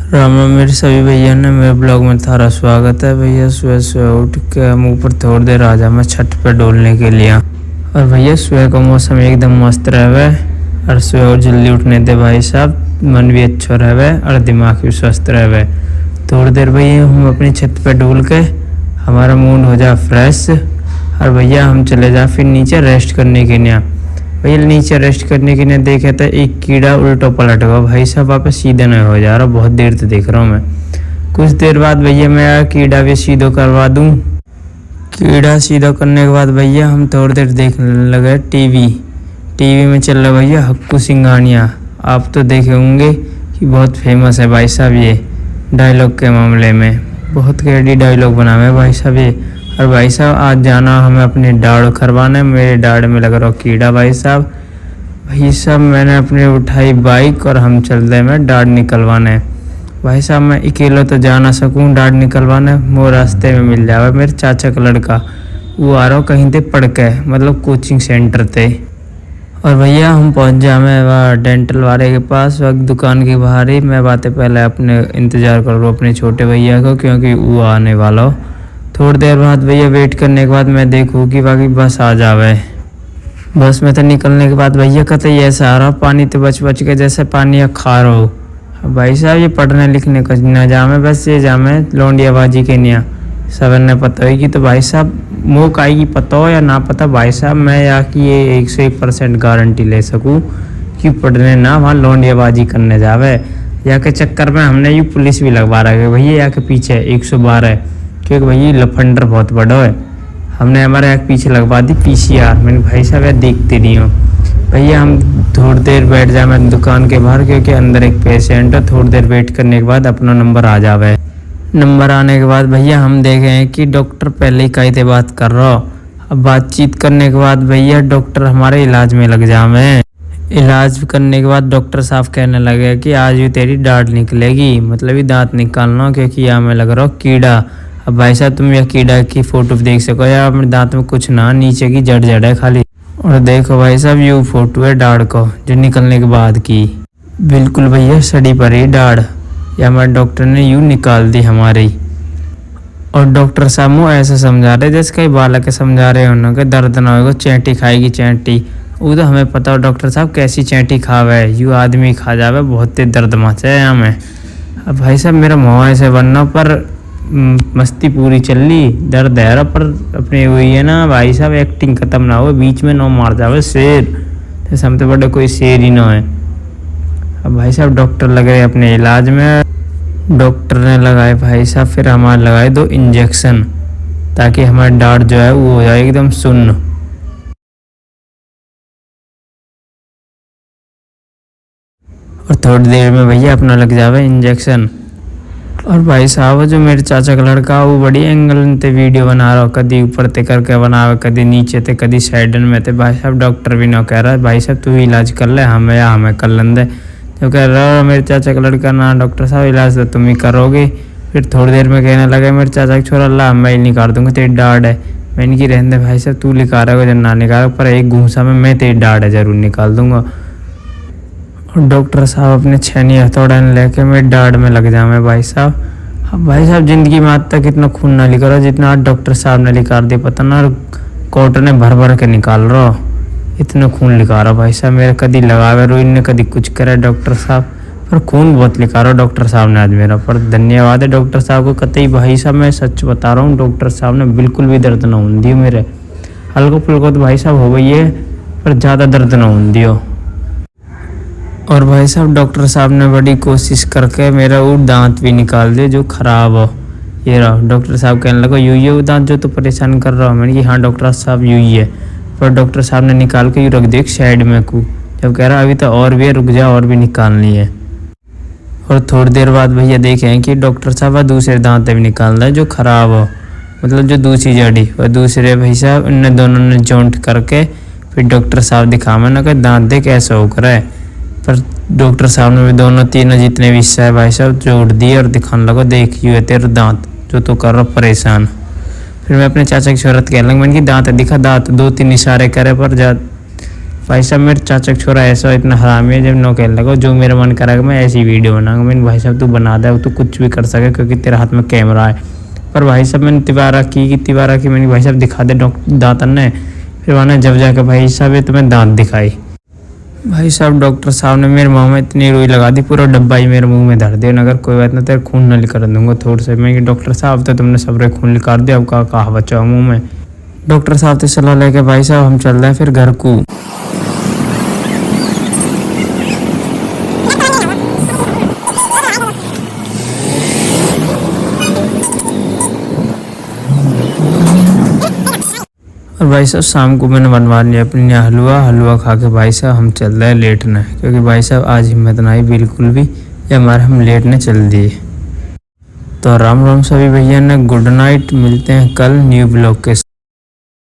रामा मेरे सभी भैया ने मेरे ब्लॉग में थारा स्वागत है। भैया सुबह सुबह उठ के हम ऊपर थोड़ी देर आ जा मैं छत पे डोलने के लिए। और भैया सुबह का मौसम एकदम मस्त रहे और सुबह और जल्दी उठने दे भाई साहब, मन भी अच्छा रहे और दिमाग भी स्वस्थ रहे। थोड़ी देर भैया हम अपनी छत पे डोल के हमारा मूड हो जा फ्रेश और भैया हम चले जा फिर नीचे रेस्ट करने के लिए। भैया नीचे रेस्ट करने के लिए देखे तो एक कीड़ा उल्टो पलट गया भाई साहब, वापस सीधे नहीं हो जा रहा, बहुत देर से देख रहा हूँ मैं। कुछ देर बाद भैया मैं कीड़ा भी सीधो करवा दूँ। कीड़ा सीधा करने के बाद भैया हम थोड़ी देर देखने लगे टीवी में चल रहा भैया हक्कू सिंघानिया। आप तो देखे होंगे कि बहुत फेमस है भाई साहब, ये डायलॉग के मामले में बहुत कैडी डायलॉग बनावे है भाई साहब ये। और भाई साहब आज जाना हमें अपनी दाढ़ करवाने, मेरे दाढ़ में लग रहा कीड़ा भाई साहब। भाई साहब मैंने अपनी उठाई बाइक और हम चल रहे मैं दाढ़ निकलवाने। भाई साहब मैं अकेला तो जा ना सकूँ दाढ़ निकलवाने, वो रास्ते में मिल जावे मेरे चाचा का लड़का, वो आ रहा कहीं थे पढ़ के, मतलब कोचिंग सेंटर थे। और भैया हम पहुँच जाए वहाँ डेंटल वाले के पास, वक्त दुकान के बाहर ही। मैं बातें पहले अपने इंतज़ार कर रहा हूँ अपने छोटे भैया को, क्योंकि वो आने वाला हो। थोड़ी देर बाद भैया वेट करने के बाद मैं देखूँ कि बाकी बस आ जावे। बस में तो निकलने के बाद भैया कहते ऐसा आ रहा पानी तो बच के जैसे पानी खा रहा हो। भाई साहब ये पढ़ने लिखने का ना जामे, बस ये जामे लौंडियाबाजी के निया सब ने पता होगी। तो भाई साहब मोक आएगी पता हो या ना पता, भाई साहब मैं या कि ये 101% गारंटी ले सकूँ कि पढ़ने ना वहाँ लौंडियाबाजी करने जावे। या के चक्कर में हमने ये पुलिस भी लगवा रहा है भैया या के पीछे 112, क्योंकि भैया लफंडर बहुत बड़ा है। हमने हमारे यहाँ पीछे लगवा दी PCR। मैंने भाई साहब यार देखते नहीं हो भैया, हम थोड़ी देर बैठ जाए मैं दुकान के बाहर, क्योंकि अंदर एक पेशेंट है। थोड़ी देर वेट करने के बाद अपना नंबर आ जावे। नंबर आने के बाद भैया हम देखे हैं कि डॉक्टर पहले ही कई थे बात कर रहा हो। अब बातचीत करने के बाद भैया डॉक्टर हमारे इलाज में लग जावे। इलाज करने के बाद डॉक्टर साहब कहने लगे कि आज भी तेरी दाढ़ निकलेगी, मतलब ये दांत निकालना, क्योंकि यहाँ में लग रहा हो कीड़ा। अब भाई साहब तुम यह कीड़ा की फोटो देख सको या अपने दांत में कुछ ना, नीचे की जड़ है खाली। और देखो भाई साहब ये फोटो है दाढ़ को जो निकलने के बाद की, बिल्कुल भैया सड़ी पड़ी दाढ़, या हमारे डॉक्टर ने यूँ निकाल दी हमारी। और डॉक्टर साहब मुँह ऐसे समझा रहे जैसे कई बालक के समझा रहे होना कि दर्द ना होगा, चैंटी खाएगी चैंटी। वो तो हमें पता हो डॉक्टर साहब कैसी चैंटी खावे, यूँ आदमी खा जावे, बहुत तेज दर्द मचा है हमें। अब भाई साहब मेरा मुँह ऐसे बनना, पर मस्ती पूरी चल ली, दर्द है पर अपने हुई है ना भाई साहब, एक्टिंग खत्म ना हो, बीच में ना मार जावे शेर, जैसे हम तो बड़े कोई शेर ही ना है। अब भाई साहब डॉक्टर लग रहे अपने इलाज में, डॉक्टर ने लगाए भाई साहब, फिर हमारे लगाए 2 इंजेक्शन, ताकि हमारी दाढ़ जो है वो हो जाए एकदम सुन्न। और थोड़ी देर में भैया अपना लग जावे इंजेक्शन। और भाई साहब जो मेरे चाचा का लड़का वो बड़ी एंगल ते वीडियो बना रहा हो, कभी ऊपर ते करके बनावे, कभी नीचे ते, कभी साइडन में थे। भाई साहब डॉक्टर भी ना कह रहा है भाई साहब तू इलाज कर ले, हमें कर लेंदे। तो कह रहा मेरे चाचा का लड़का ना डॉक्टर साहब इलाज तो तुम ही करोगे। फिर थोड़ी देर में कहने लगे मेरे चाचा का छोरा ला मैं ही निकाल दूंगा तेरी दाढ़ है। मैंने की रहने भाई साहब तू लिखा रहा है ना निकाल, पर एक घूसा में मैं तेरी दाढ़ है जरूर निकाल दूंगा। और डॉक्टर साहब अपने छेनी हथौड़ा लेके मेरे दाढ़ में लग जाए भाई साहब। अब भाई साहब ज़िंदगी में आज तक इतना खून ना निकाल रहा जितना आज डॉक्टर साहब ने निकाल दिया, पता ना कोर्ट ने भर के निकाल रहा, इतना खून निकाल रहा भाई साहब मेरे। कभी लगावे रोइन ने कभी कुछ करे डॉक्टर साहब, पर खून बहुत निकाल रहा डॉक्टर साहब ने आज मेरा। पर धन्यवाद है डॉक्टर साहब को कतई भाई साहब, मैं सच बता रहा हूँ डॉक्टर साहब ने बिल्कुल भी दर्द ना होने दियो मेरे। हल्को फुल्को तो भाई साहब हो गई है, पर ज़्यादा दर्द ना होने दियो। और भाई साहब डॉक्टर साहब ने बड़ी कोशिश करके मेरा वो दांत भी निकाल दिया जो ख़राब हो। ये रहा डॉक्टर साहब कहने लगा यूँ ही वो दांत जो तो परेशान कर रहा हो। मैंने कि हाँ डॉक्टर साहब यूँ ही है। पर डॉक्टर साहब ने निकाल के यूँ रख दिया एक साइड में को, जब कह रहा अभी तो और भी है, रुक जा और भी निकालनी है। और थोड़ी देर बाद भैया देखें कि डॉक्टर साहब दूसरे दांत भी निकाल रहा है जो ख़राब हो, मतलब जो दूसरी जड़ी। और दूसरे भाई साहब उन दोनों ने जॉइंट करके फिर डॉक्टर साहब दिखावे ना कि दांत दे कैसे हो कर है। पर डॉक्टर साहब ने भी दोनों तीनों जितने भी हिस्सा है भाई साहब जोड़ दिए और दिखाने लगा देख यू है तेरे दांत जो तो कर रहा परेशान। फिर मैं अपने चाचा की शोहरत कह लगा मैंने कि दांत दिखा, दांत 2-3 इशारे करे पर भाई साहब मेरे चाचा का छोरा ऐसा इतना हरामी है, जब नो कहने लगा जो मेरा मन करेगा मैं ऐसी वीडियो बनाऊंगा। मैंने भाई साहब तू बना दे, तू कुछ भी कर सके क्योंकि तेरे हाथ में कैमरा है। पर भाई साहब मैंने तिवारा की मैंने भाई साहब दिखा दे दांतन ने। फिर मैंने जब जाकर भाई साहब ये तुम्हें दांत दिखाई। भाई साहब डॉक्टर साहब ने मेरे मुँह में इतनी रुई लगा दी, पूरा डब्बा ही मेरे मुंह में धर दिया। अगर कोई बात ना तेरे खून न निकाल दूंगा थोड़ा से। मैं डॉक्टर साहब तो तुमने सबरे खून निकाल दिया, अब कहा बचाओ मुँह में। डॉक्टर साहब से सलाह लेके भाई साहब हम चल रहे हैं फिर घर को। और भाई साहब शाम को मैंने बनवा लिया अपने यहाँ हलवा खा के भाई साहब हम चल रहे हैं लेटने, क्योंकि भाई साहब आज हिम्मत ना आई बिल्कुल भी, ये हमारे हम लेटने चल दिए। तो राम राम सभी भैया ने, गुड नाइट, मिलते हैं कल न्यू ब्लॉग के।